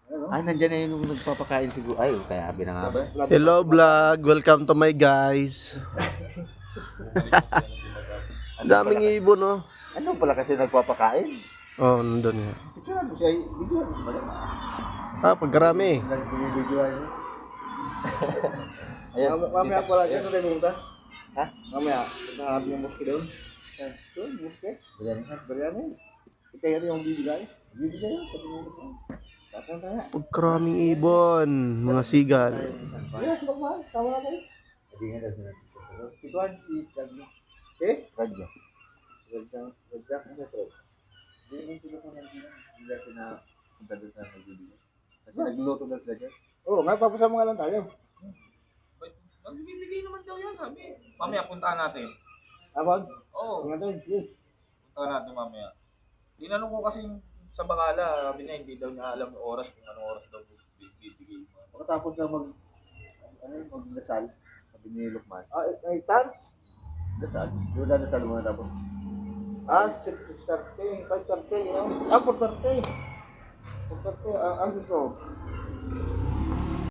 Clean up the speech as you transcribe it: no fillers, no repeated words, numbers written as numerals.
Ay, nandiyan na yung nagpapakain siguro. Ay, kaya abi na nga ba? Hello vlog, welcome to my guys. Ang daming ibon oh. Ano pala kasi nagpapakain? Oh, nandun nga. Picturean mo siya, videoan mo ba? Ah, pagkarami. Nag-videoan mo. Ayan, Mamaya pala dyan, ano pumunta? Ha? Mamaya, punta natin yung moske doon. Doon, moske. Biryani. Kita yun yung bibigay. Bibigay yun, patungulog mo. Tatang tayo. Pagkaraming ibon, mga sigal. Yes, magmahal. Tama na kayo. Hindi nga daw sila. Si Kwan, si Kagno. Eh? Radyo. Rajak, ano to? Hindi naman sila kung hindi sila punta doon sa nagbibigay. Kasi nagluto na sila dyan. Oo, nga, papasama nga lang tayo. Nagbibigay naman daw yan, sabi. Mamaya, puntahan natin. Abag? Oo, Nga tayo, yes. puntahan natin mamaya. Tinanong ko kasi sa bakala, sabi niya, hindi daw niya alam yung oras, kung anong oras daw bibigay. Pagkatapos na magdasal, sabi ni Lukman, Ay, tar? dasal. Doon na dasal muna tapos. 6:30, 5:30, 4:30. 4:30, ang gusto.